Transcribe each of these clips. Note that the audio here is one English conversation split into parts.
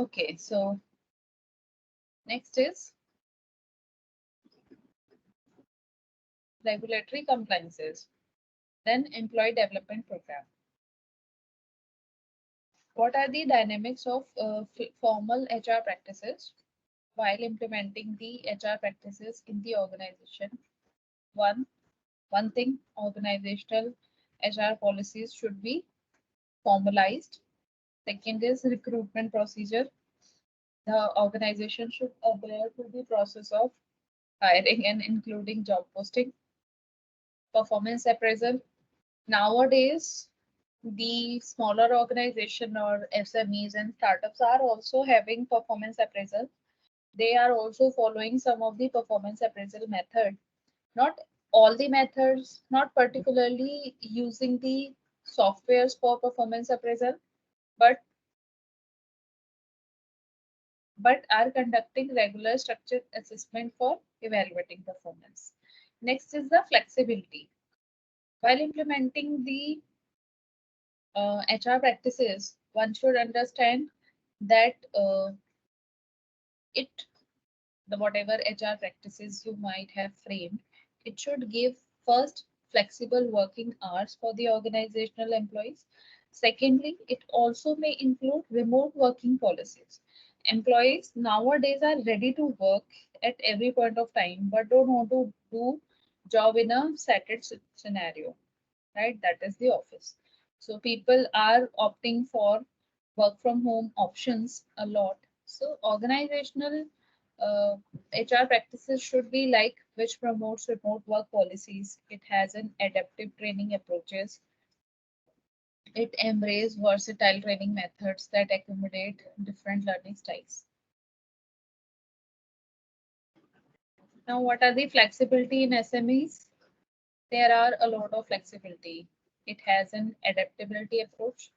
Okay, so next is regulatory compliances, then employee development program. What are the dynamics of formal HR practices while implementing the HR practices in the organization? One, one thing, organizational HR policies should be formalized. Second is recruitment procedure. The organization should adhere to the process of hiring and including job posting. Performance appraisal. Nowadays, the smaller organization or SMEs and startups are also having performance appraisal. They are also following some of the performance appraisal method. Not all the methods, not particularly using the softwares for performance appraisal, but are conducting regular structured assessment for evaluating performance. Next is the flexibility. While implementing the HR practices, one should understand that it the whatever HR practices you might have framed, it should give first flexible working hours for the organizational employees. Secondly, it also may include remote working policies. Employees nowadays are ready to work at every point of time, but don't want to do job in a scenario, right? That is the office. So people are opting for work from home options a lot. So organizational HR practices should be like which promotes remote work policies. It has an adaptive training approaches. It embraces versatile training methods that accommodate different learning styles. Now, what are the flexibility in SMEs? There are a lot of flexibility. It has an adaptability approach.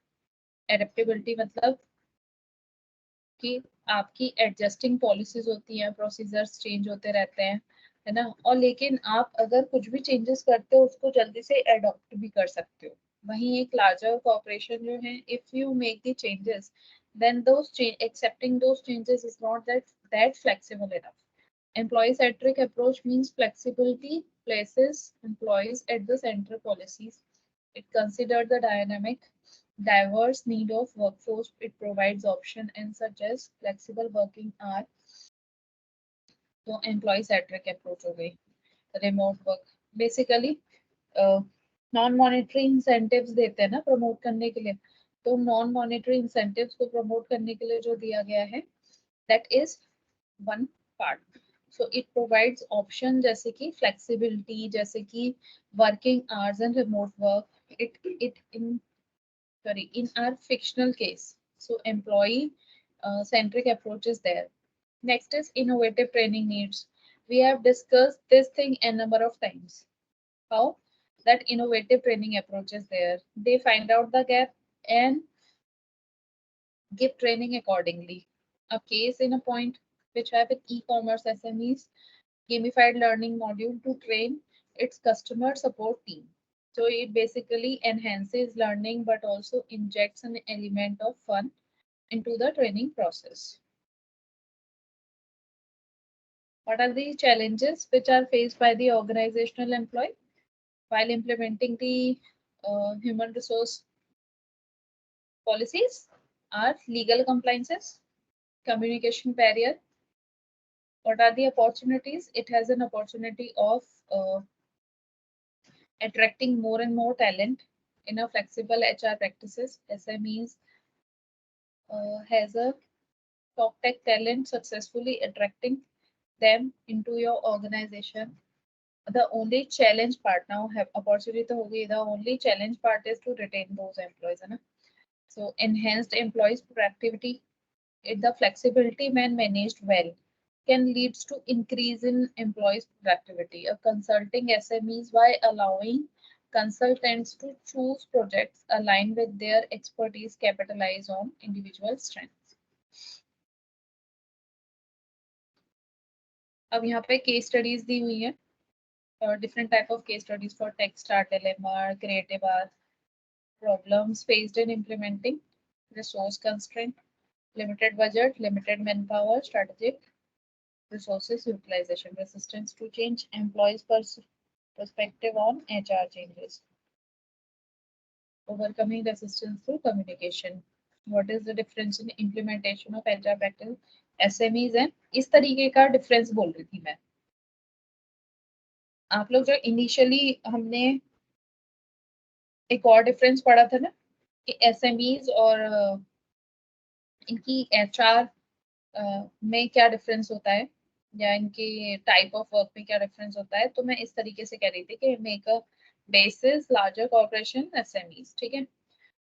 Adaptability मतलब कि आपकी adjusting policies होती हैं, procedures change होते रहते हैं, है ना? और लेकिन आप अगर कुछ भी चेंजेस करते हो उसको जल्दी से एडॉप्ट भी कर सकते हो. वहीं एक लार्जर कॉर्पोरेशन जो है, if you make the changes then those accepting those changes is not that flexible enough. Employee centric approach means flexibility places employees at the center policies. It considers the dynamic diverse need of workforce. It provides option and such as flexible working hour. तो employee centric approach हो गई. Remote work basically non monetary incentives देते हैं ना promote करने के लिए. तो नॉन मॉनेटरी इंसेंटिव्स को प्रमोट करने के लिए जो दिया गया है, that is one part. So it provides option जैसे कि फ्लेक्सिबिलिटी, जैसे कि working hours and remote work. It in sorry, in our fictional case. So employee centric approach is there. Next is innovative training needs. We have discussed this thing a number of times. How that innovative training approach is there. They find out the gap and give training accordingly. A case in a point which have an e-commerce SMEs gamified learning module to train its customer support team. So it basically enhances learning but also injects an element of fun into the training process. What are the challenges which are faced by the organizational employee while implementing the human resource policies? Are legal compliances, communication barrier. What are the opportunities? It has an opportunity of attracting more and more talent in a flexible HR practices. SMEs has a top tech talent, successfully attracting them into your organization. The only challenge part now have opportunity to hogi, the only challenge part is to retain those employees. Hai na? So enhanced employees productivity, if the flexibility when managed well can leads to increase in employees productivity. A consulting SMEs by allowing consultants to choose projects aligned with their expertise, capitalize on individual strengths. अब यहाँ पे case studies दी हुई है, different type of case studies for Techstart, LMR, Creative R, problems faced in implementing resource constraint, limited budget, limited manpower, strategic resources utilization, resistance to change, employees' perspective on HR changes, overcoming resistance through communication. What is the difference in implementation of HR practice, SMEs and इस तरीके का difference बोल रही थी मैं. आप लोग जो इनिशियली हमने एक और डिफरेंस पढ़ा था ना कि SMEs और इनकी HR में क्या डिफरेंस होता है या इनके टाइप ऑफ वर्क में क्या डिफरेंस होता है, तो मैं इस तरीके से कह रही थी कि make a basis larger corporation SMEs. ठीक है,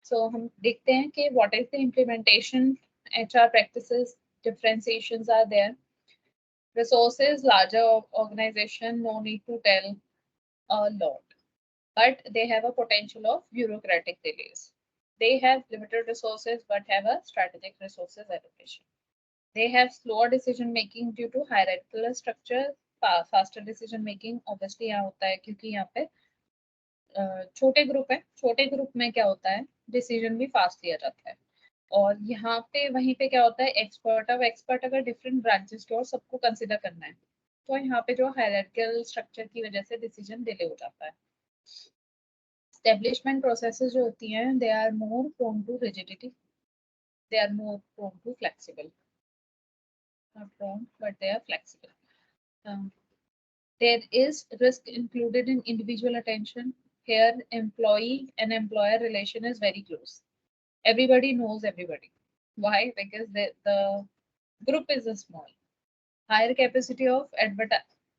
सो हम देखते हैं कि what is the implementation HR practices, differentiations are there. Resources, larger organization, no need to tell a lot, but they have a potential of bureaucratic delays. They have limited resources but have a strategic resources allocation. They have slower decision making due to hierarchical structure, faster decision making. Obviously यहाँ होता है क्योंकि यहाँ पे छोटे group है, छोटे group में क्या होता है डिसीजन भी फास्ट लिया जाता है. और यहाँ पे वहीं पे क्या होता है एक्सपर्ट, अब एक्सपर्ट अगर डिफरेंट ब्रांचेस के और सबको कंसिडर करना है तो यहाँ पे जो हायरार्किकल स्ट्रक्चर की वजह से डिसीजन डिले हो जाता है. एस्टेब्लिशमेंट प्रोसेसेस जो होती हैं they are more prone to rigidity, they are more prone to flexible, not prone but they are flexible. There is risk included in individual attention. Here employee and employer relation is very close. Everybody knows everybody. Why? Because the group is a small. Higher capacity of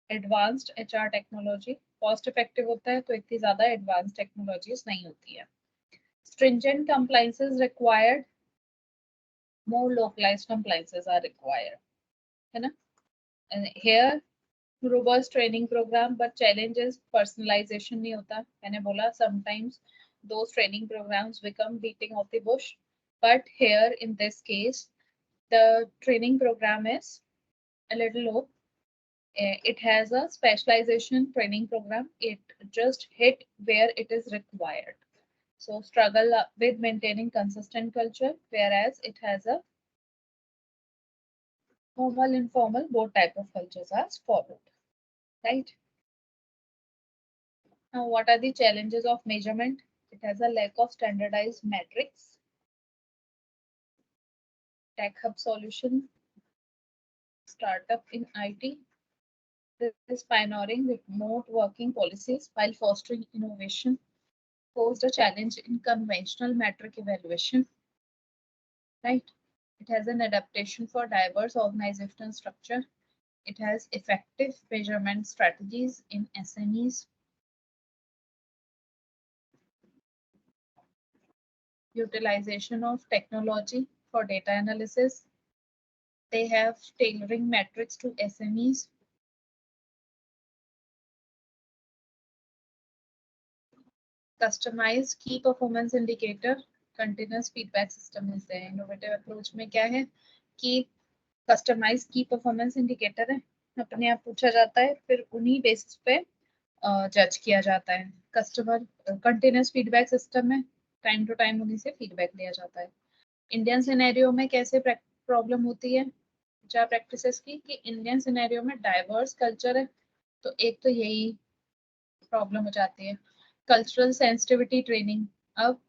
advanced HR technology. Cost effective होता है तो इतनी ज़्यादा advanced technologies नहीं होती है. Stringent compliances required. More localized compliances are required. है ना? And here robust training program, but challenge is personalization नहीं होता. मैंने बोला sometimes those training programs become beating of the bush, but here in this case the training program is a little low. It has a specialization training program. It just hit where it is required. So struggle with maintaining consistent culture, whereas it has a formal, informal, both type of cultures are followed, right? Now, what are the challenges of measurement? It has a lack of standardized metrics. Tech hub solution, startup in IT. This is pioneering remote working policies while fostering innovation. Posed a challenge in conventional metric evaluation, right? It has an adaptation for diverse organizational structure. It has effective measurement strategies in SMEs. Utilization of technology for data analysis. They have tailoring metrics to SMEs. Customized key performance indicator, continuous feedback system is there. Innovative approach में क्या है कि customized key performance indicator है, अपने आप पूछा जाता है फिर उन्हीं बेसिस पे जज किया जाता है. कस्टमर कंटिन्यूस फीडबैक सिस्टम है, टाइम टू टाइम उन्हीं से फीडबैक लिया जाता है. इंडियन सिनेरियो में कैसे प्रॉब्लम होती है HR प्रैक्टिसेस की कि इंडियन सिनेरियो में डाइवर्स कल्चर है, तो एक तो यही प्रॉब्लम हो जाती है. कल्चरल सेंसिटिविटी ट्रेनिंग, अब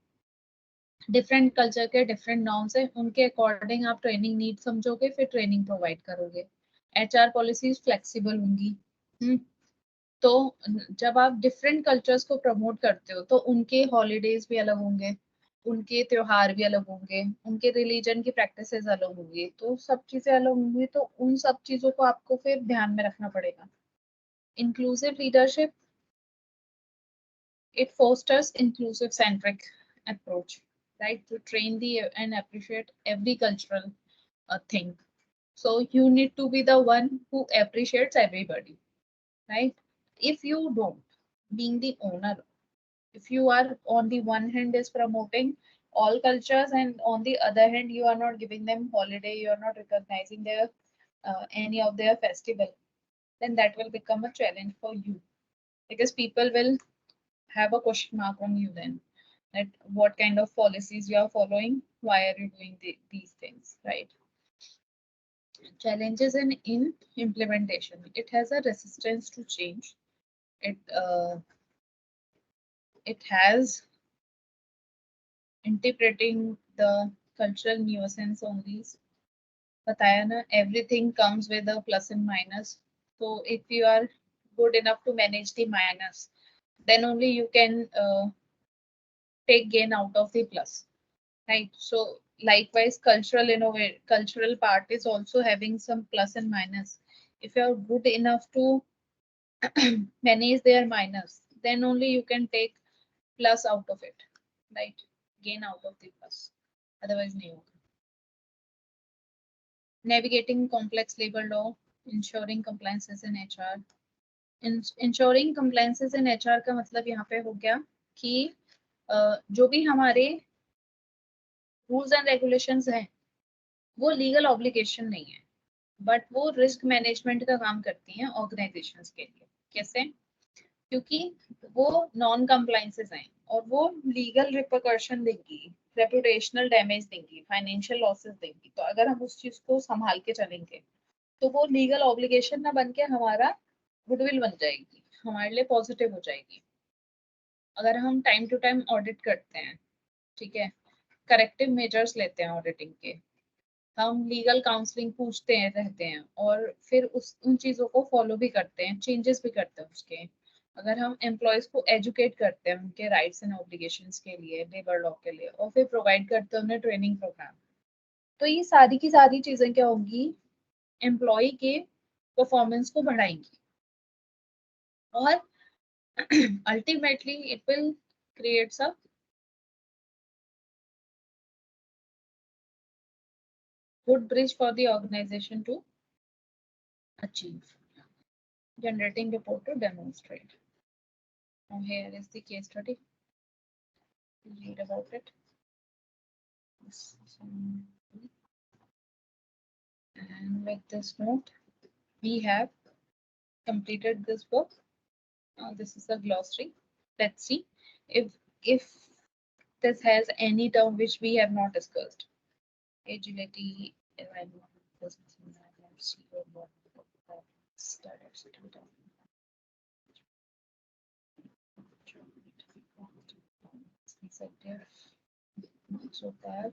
डिफरेंट कल्चर के डिफरेंट नॉर्म्स है, उनके अकॉर्डिंग आप ट्रेनिंग नीड समझोगे फिर ट्रेनिंग प्रोवाइड करोगे. HR पॉलिसीज फ्लेक्सिबल होंगी. तो जब आप डिफरेंट कल्चर्स को प्रमोट करते हो तो उनके हॉलीडेज भी अलग होंगे, उनके त्योहार भी अलग होंगे, उनके रिलीजन की प्रैक्टिसेस अलग होंगी, तो सब चीजें अलग होंगी, तो उन सब चीजों को आपको फिर ध्यान में रखना पड़ेगा. Inclusive leadership, it fosters inclusive centric approach, right, to train the and appreciate every cultural thing. So you need to be the one who appreciates everybody, right? If you don't, being the owner, if you are on the one hand is promoting all cultures and on the other hand you are not giving them holiday, you are not recognizing their any of their festival, then that will become a challenge for you because people will have a question mark on you then. that what kind of policies you are following, why are you doing these things, right? Challenges in implementation. It has a resistance to change. It it has interpreting the cultural nuisance only. बताया ना, everything comes with a plus and minus. So if you are good enough to manage the minus, then only you can take gain out of the plus, right? So likewise, cultural part is also having some plus and minus. If you are good enough to manage their minus, then only you can take plus out of it, right? Gain out of the plus. Otherwise, no. Navigating complex labor law, ensuring compliances in HR. Ensuring compliances in HR का मतलब यहाँ पे हो गया कि जो भी हमारे रूल्स एंड रेगुलेशंस हैं वो लीगल ऑब्लिगेशन नहीं है, बट वो रिस्क मैनेजमेंट का काम करती हैं ऑर्गेनाइजेशंस के लिए। कैसे? क्योंकि वो नॉन कंप्लायंसेस हैं और वो लीगल रिपरकशन देंगी, रेपुटेशनल डैमेज देंगी, फाइनेंशियल लॉसेस देंगी। तो अगर हम उस चीज को संभाल के चलेंगे तो वो लीगल ऑब्लिगेशन ना बन के हमारा गुडविल बन जाएगी, हमारे लिए पॉजिटिव हो जाएगी। अगर हम टाइम टू टाइम ऑडिट करते हैं, ठीक है, करेक्टिव मेजर्स लेते हैं ऑडिटिंग के, हम लीगल काउंसलिंग पूछते हैं रहते हैं और फिर उस उन चीज़ों को फॉलो भी करते हैं, चेंजेस भी करते हैं उसके, अगर हम एम्प्लॉयज को एजुकेट करते हैं उनके राइट्स एंड ऑब्लिगेशंस के लिए, लेबर लॉ के लिए, और फिर प्रोवाइड करते हैं उन्हें ट्रेनिंग प्रोग्राम, तो ये सारी की सारी चीज़ें क्या होंगी, एम्प्लॉय के परफॉर्मेंस को बढ़ाएंगी और ultimately it will creates a good bridge for the organization to achieve. Generating report to demonstrate. Now here is the case study. Read about it. And with this note, we have completed this book. This is a glossary. Let's see if this has any term which we have not discussed. Agility, environment, business environment, CEO, sector. So that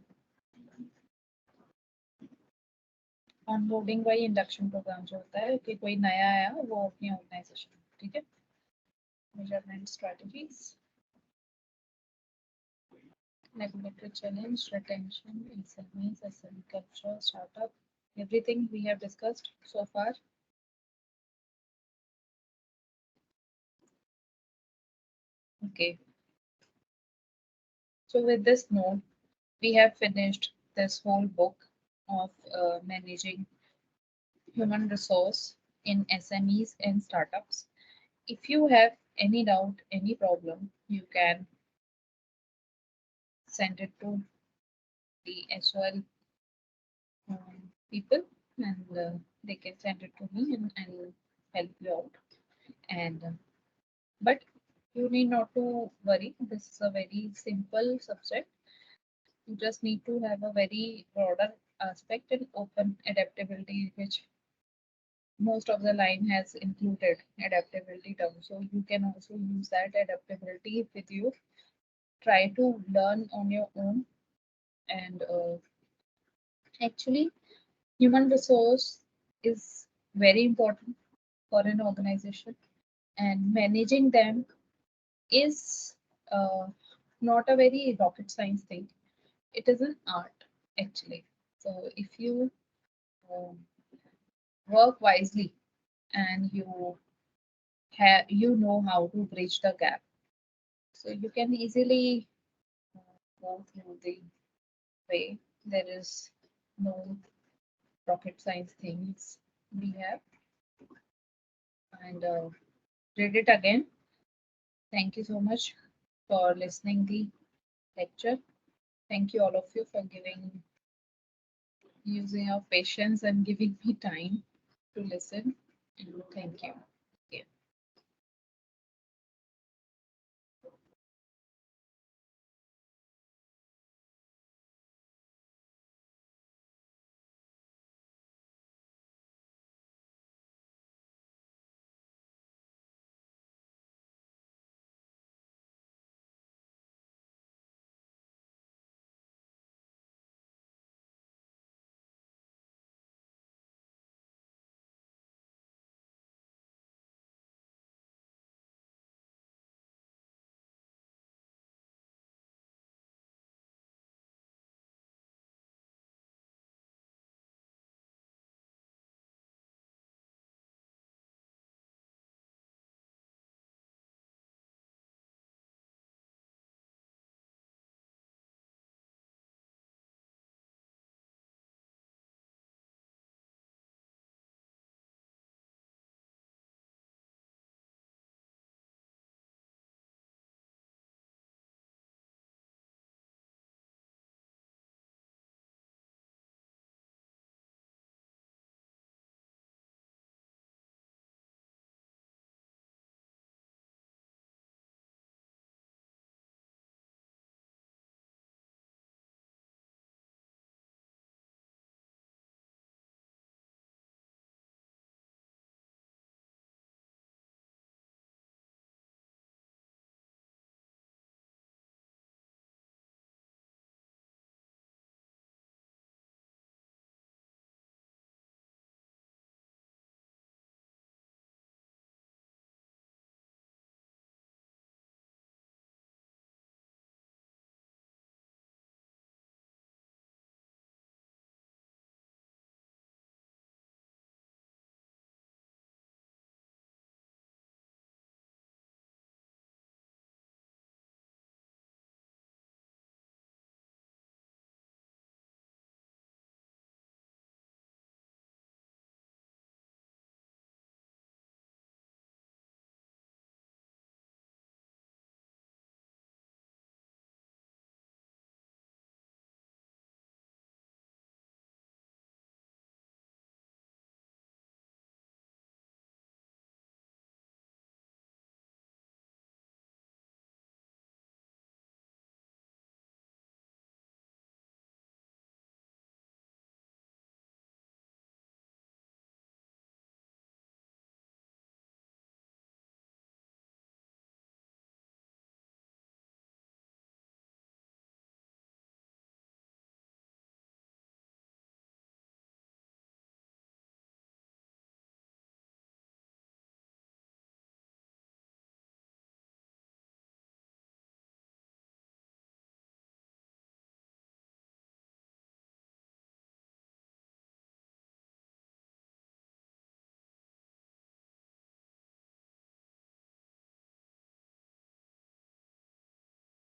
onboarding का induction programme जो होता है कि कोई नया आया वो अपनी ऑर्गेनाइजेशन, ठीक है, measurement strategies, regulatory challenge, retention, SMEs, SME culture, startup, everything we have discussed so far. Okay, so with this note, we have finished this whole book of managing human resource in SMEs and startups. If you have any doubt, any problem, you can send it to the SOL people, and they can send it to me and I'll help you out. And but you need not to worry. This is a very simple subject. You just need to have a very broader aspect and open adaptability, which most of the line has included adaptability term. So you can also use that adaptability with you. Try to learn on your own, and actually human resource is very important for an organization, and managing them is not a very rocket science thing. It is an art actually. So if you work wisely and you know how to bridge the gap, so you can easily go through the way. There is no rocket science things we have. And read it again. Thank you so much for listening the lecture. Thank you all of you for using your patience and giving me time to listen. Thank you.